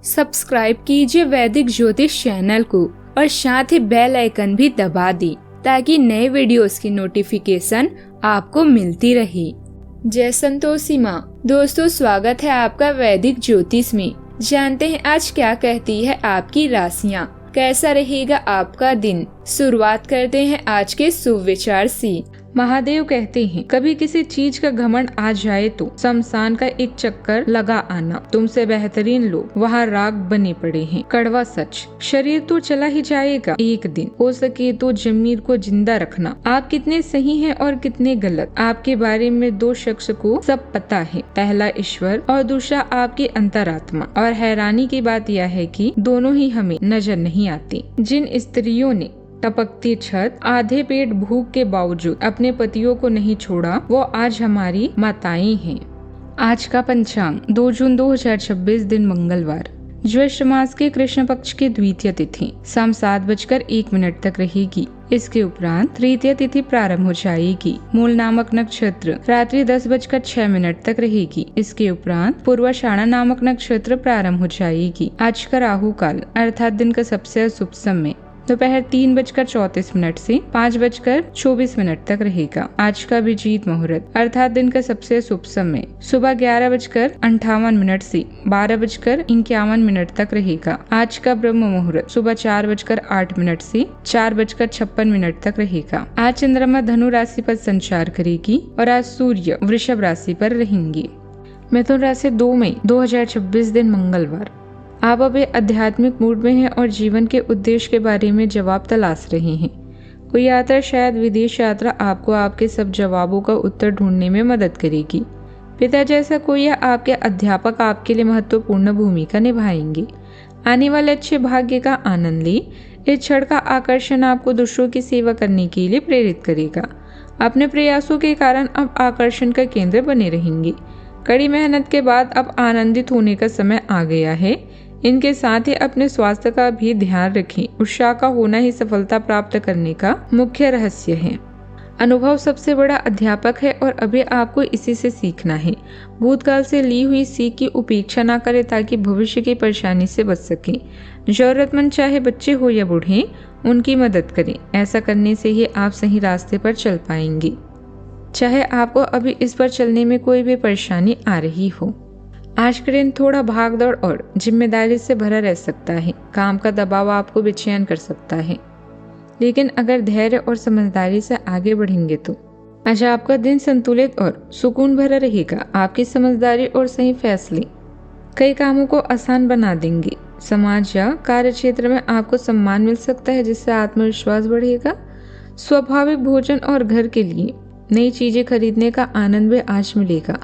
Subscribe कीजिए वैदिक ज्योतिष चैनल को और साथ ही बेल आइकन भी दबा दी ताकि नए वीडियोस की नोटिफिकेशन आपको मिलती रहे। जय संतोषी माँ। दोस्तों, स्वागत है आपका वैदिक ज्योतिष में। जानते हैं आज क्या कहती है आपकी राशियाँ, कैसा रहेगा आपका दिन। शुरुआत करते हैं आज के शुभ विचार से। महादेव कहते हैं, कभी किसी चीज का घमंड आ जाए तो शमशान का एक चक्कर लगा आना। तुमसे बेहतरीन लोग वहाँ राग बने पड़े हैं। कड़वा सच, शरीर तो चला ही जाएगा एक दिन, हो सके तो जमीर को जिंदा रखना। आप कितने सही हैं और कितने गलत, आपके बारे में दो शख्स को सब पता है। पहला ईश्वर और दूसरा आपकी अंतरात्मा। और हैरानी की बात यह है कि दोनों ही हमें नजर नहीं आती। जिन स्त्रियों ने टपकती छत, आधे पेट भूख के बावजूद अपने पतियों को नहीं छोड़ा, वो आज हमारी माताएं हैं। आज का पंचांग 2 जून 2026 दिन मंगलवार, ज्येष्ठ मास के कृष्ण पक्ष की द्वितीय तिथि शाम 7:01 तक रहेगी। इसके उपरांत तृतीय तिथि प्रारंभ हो जाएगी। मूल नामक नक्षत्र रात्रि 10:06 तक रहेगी। इसके उपरांत पूर्वाषाढ़ा नामक नक्षत्र प्रारंभ हो जाएगी। आज का राहु काल अर्थात दिन का सबसे अशुभ समय दोपहर 3:34 से 5:24 तक रहेगा। आज का अभिजीत मुहूर्त अर्थात दिन का सबसे शुभ समय सुबह 11:58 से 12:51 तक रहेगा। आज का ब्रह्म मुहूर्त सुबह 4:08 से 4:56 तक रहेगा। आज चंद्रमा धनु राशि पर संचार करेगी और आज सूर्य वृषभ राशि पर रहेंगे। मिथुन राशि 2 मई 2026 दिन मंगलवार। आप अभी आध्यात्मिक मूड में हैं और जीवन के उद्देश्य के बारे में जवाब तलाश रहे हैं। कोई यात्रा, शायद विदेश यात्रा, आपको आपके सब जवाबों का उत्तर ढूंढने में मदद करेगी। पिता जैसा कोई या आपके अध्यापक आपके लिए महत्वपूर्ण भूमिका निभाएंगे। आने वाले अच्छे भाग्य का आनंद ले। इस क्षण का आकर्षण आपको दूसरों की सेवा करने के लिए प्रेरित करेगा। अपने प्रयासों के कारण अब आकर्षण का केंद्र बने रहेंगे। कड़ी मेहनत के बाद अब आनंदित होने का समय आ गया है। इनके साथ ही अपने स्वास्थ्य का भी ध्यान रखें। उत्साह का होना ही सफलता प्राप्त करने का मुख्य रहस्य है। अनुभव सबसे बड़ा अध्यापक है और अभी आपको इसी से सीखना है। भूतकाल से ली हुई सीख की उपेक्षा न करें ताकि भविष्य की परेशानी से बच सके। जरूरतमंद चाहे बच्चे हो या बूढ़े, उनकी मदद करें। ऐसा करने से ही आप सही रास्ते पर चल पाएंगे, चाहे आपको अभी इस पर चलने में कोई भी परेशानी आ रही हो। आज का दिन थोड़ा भागदौड़ और जिम्मेदारी से भरा रह सकता है। काम का दबाव आपको बेचैन कर सकता है, लेकिन अगर धैर्य और समझदारी से आगे बढ़ेंगे तो आज आपका दिन संतुलित और सुकून भरा रहेगा। आपकी समझदारी और सही फैसले कई कामों को आसान बना देंगे। समाज या कार्य क्षेत्र में आपको सम्मान मिल सकता है, जिससे आत्मविश्वास बढ़ेगा। स्वाभाविक भोजन और घर के लिए नई चीजें खरीदने का आनंद भी आज मिलेगा।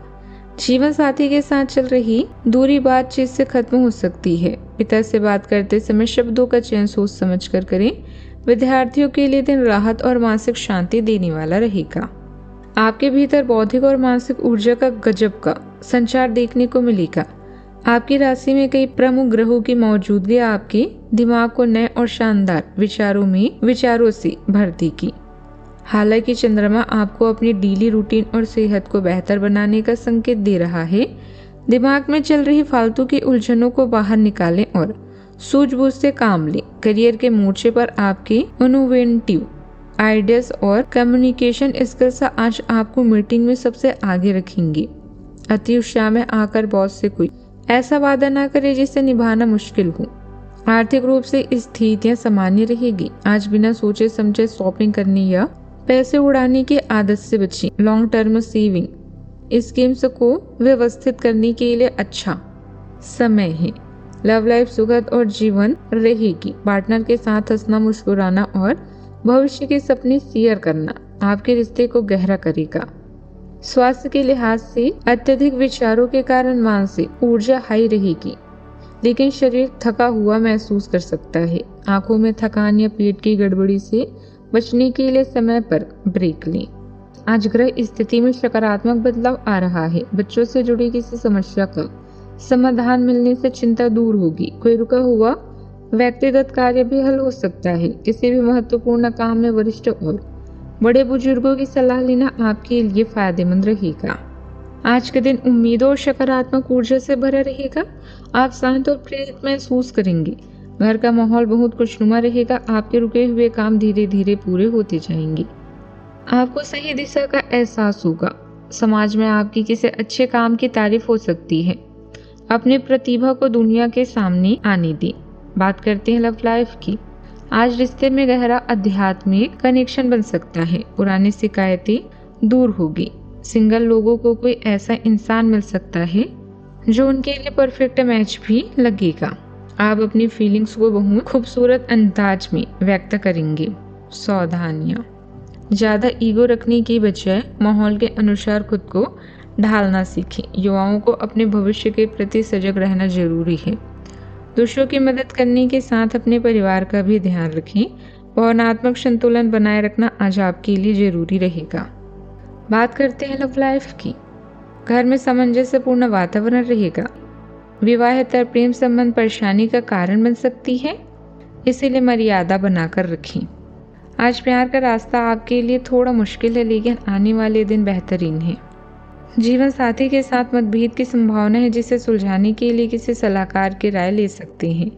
जीवन साथी के साथ चल रही दूरी बातचीत से खत्म हो सकती है। पिता से बात करते समय शब्दों का चयन सोच समझ कर करें। विद्यार्थियों के लिए दिन राहत और मानसिक शांति देने वाला रहेगा। आपके भीतर बौद्धिक और मानसिक ऊर्जा का गजब का संचार देखने को मिलेगा। आपकी राशि में कई प्रमुख ग्रहों की मौजूदगी आपके दिमाग को नए और शानदार विचारों से भर देगी। हालांकि चंद्रमा आपको अपनी डेली रूटीन और सेहत को बेहतर बनाने का संकेत दे रहा है। दिमाग में चल रही फालतू की उलझनों को बाहर निकालें और सूझबूझ से काम लें। करियर के मोर्चे पर आपके इनोवेटिव आइडियाज और कम्युनिकेशन स्किल्स आज आपको मीटिंग में सबसे आगे रखेंगे। अति उत्साह में आकर बॉस से कोई ऐसा वादा ना करें जिसे निभाना मुश्किल हो। आर्थिक रूप से स्थितियां सामान्य रहेगी। आज बिना सोचे समझे शॉपिंग करने या पैसे उड़ाने की आदत से बचें। लॉन्ग टर्म सेविंग स्कीम्स को व्यवस्थित करने के लिए अच्छा समय है। लव लाइफ सुखद और जीवन रहेगी। पार्टनर के साथ हंसना, मुस्कुराना और भविष्य के सपने शेयर करना आपके रिश्ते को गहरा करेगा। स्वास्थ्य के लिहाज से अत्यधिक विचारों के कारण मानसिक ऊर्जा हाई रहेगी, लेकिन शरीर थका हुआ महसूस कर सकता है। आंखों में थकान या पेट की गड़बड़ी से बचने के लिए समय पर ब्रेक लें। आज ग्रह स्थिति में सकारात्मक बदलाव आ रहा है। बच्चों से जुड़ी किसी समस्या का समाधान मिलने से चिंता दूर होगी। कोई रुका हुआ व्यक्तिगत कार्य भी हल हो सकता है। किसी भी महत्वपूर्ण काम में वरिष्ठ और बड़े बुजुर्गों की सलाह लेना आपके लिए फायदेमंद रहेगा। आज का दिन उम्मीदों और सकारात्मक ऊर्जा से भरा रहेगा। आप शांत और प्रेरित महसूस करेंगे। घर का माहौल बहुत खुशनुमा रहेगा। आपके रुके हुए काम धीरे धीरे पूरे होते जाएंगे। आपको सही दिशा का एहसास होगा। समाज में आपकी किसी अच्छे काम की तारीफ हो सकती है। अपनी प्रतिभा को दुनिया के सामने आने दें। बात करते हैं लव लाइफ की। आज रिश्ते में गहरा आध्यात्मिक कनेक्शन बन सकता है। पुरानी शिकायतें दूर होगी। सिंगल लोगों को कोई ऐसा इंसान मिल सकता है जो उनके लिए परफेक्ट मैच भी लगेगा। आप अपनी फीलिंग्स को बहुत खूबसूरत अंदाज में व्यक्त करेंगे। सावधानियां, ज्यादा ईगो रखने की बजाय माहौल के अनुसार खुद को ढालना सीखें। युवाओं को अपने भविष्य के प्रति सजग रहना जरूरी है। दूसरों की मदद करने के साथ अपने परिवार का भी ध्यान रखें। भावनात्मक संतुलन बनाए रखना आज आपके लिए जरूरी रहेगा। बात करते हैं लव लाइफ की। घर में सामंजस्यपूर्ण वातावरण रहेगा। विवाहेतर प्रेम संबंध परेशानी का कारण बन सकती है, इसीलिए मर्यादा बनाकर रखें। आज प्यार का रास्ता आपके लिए थोड़ा मुश्किल है, लेकिन आने वाले दिन बेहतरीन है। जीवन साथी के साथ मतभेद की संभावना है, जिसे सुलझाने के लिए किसी सलाहकार की राय ले सकते हैं।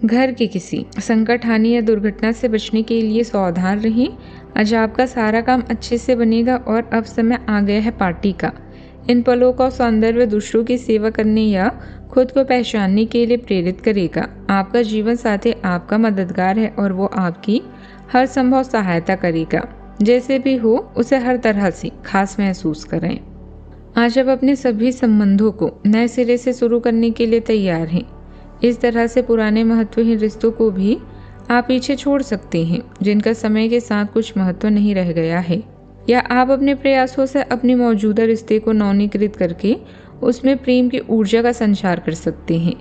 घर के किसी संकट, हानि या दुर्घटना से बचने के लिए सावधान रहें। आज आपका सारा काम अच्छे से बनेगा और अब समय आ गया है पार्टी का। इन पलों का सौंदर्य दूसरों की सेवा करने या खुद को पहचानने के लिए प्रेरित करेगा। आपका जीवन साथी आपका मददगार है और वो आपकी हर संभव सहायता करेगा। जैसे भी हो, उसे हर तरह से खास महसूस करें। आज आप अपने सभी संबंधों को नए सिरे से शुरू करने के लिए तैयार हैं। इस तरह से पुराने महत्वहीन रिश्तों को भी आप पीछे छोड़ सकते हैं, जिनका समय के साथ कुछ महत्व नहीं रह गया है। या आप अपने प्रयासों से अपने मौजूदा रिश्ते को नवीनीकृत करके उसमें प्रेम की ऊर्जा का संचार कर सकते हैं।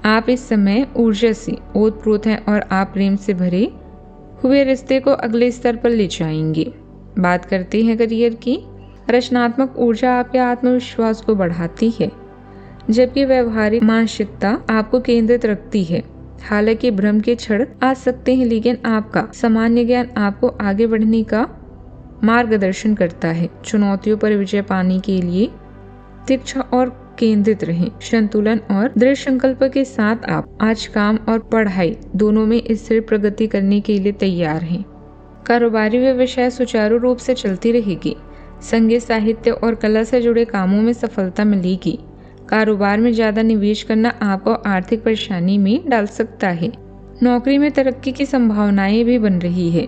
आप इस समय ऊर्जा से ओतप्रोत हैं और आप प्रेम से भरे हुए रिश्ते को अगले स्तर पर ले जाएंगे। बात करते हैं करियर की। रचनात्मक ऊर्जा आपके आत्मविश्वास को बढ़ाती है, जबकि व्यवहारिक मानसिकता आपको केंद्रित रखती है। हालांकि भ्रम के क्षण आ सकते हैं, लेकिन आपका सामान्य ज्ञान आपको आगे बढ़ने का मार्गदर्शन करता है। चुनौतियों पर विजय पाने के लिए तीक्ष्ण और केंद्रित रहें। संतुलन और दृढ़ संकल्प के साथ आप आज काम और पढ़ाई दोनों में स्थिर प्रगति करने के लिए तैयार हैं। कारोबारी व्यवसाय सुचारू रूप से चलती रहेगी। संगीत, साहित्य और कला से जुड़े कामों में सफलता मिलेगी। कारोबार में ज्यादा निवेश करना आपको आर्थिक परेशानी में डाल सकता है। नौकरी में तरक्की की संभावनाएं भी बन रही है।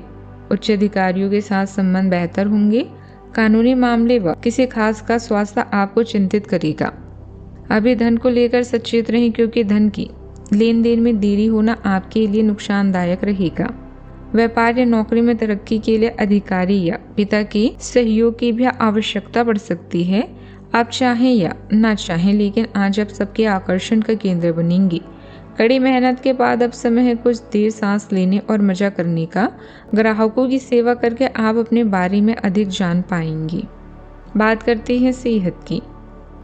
उच्च अधिकारियों के साथ संबंध बेहतर होंगे। कानूनी मामले व किसी खास का स्वास्थ्य आपको चिंतित करेगा। अभी धन को लेकर सचेत रहें, क्योंकि धन की लेन देन में देरी होना आपके लिए नुकसानदायक रहेगा। व्यापार या नौकरी में तरक्की के लिए अधिकारी या पिता के सहयोग की भी आवश्यकता पड़ सकती है। आप चाहें या ना चाहें, लेकिन आज आप सबके आकर्षण का केंद्र बनेंगे। कड़ी मेहनत के बाद अब समय है कुछ देर सांस लेने और मजा करने का। ग्राहकों की सेवा करके आप अपने बारे में अधिक जान पाएंगे। बात करते हैं सेहत की।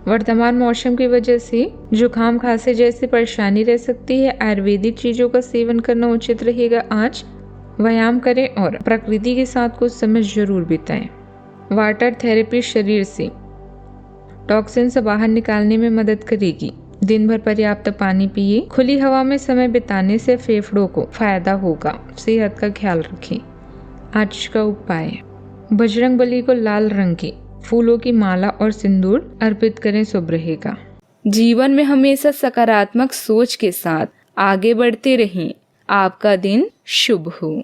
वर्तमान मौसम की वजह से जुकाम, खांसी जैसी परेशानी रह सकती है। आयुर्वेदिक चीजों का सेवन करना उचित रहेगा। आज व्यायाम करें और प्रकृति के साथ कुछ समय जरूर बिताएं। वाटर थेरेपी शरीर से टॉक्सिन से बाहर निकालने में मदद करेगी। दिन भर पर्याप्त पानी पिए। खुली हवा में समय बिताने से फेफड़ों को फायदा होगा। सेहत का ख्याल रखें। आज का उपाय, बजरंग बली को लाल रंग के फूलों की माला और सिंदूर अर्पित करें, शुभ रहेगा। जीवन में हमेशा सकारात्मक सोच के साथ आगे बढ़ते रहें। आपका दिन शुभ हो।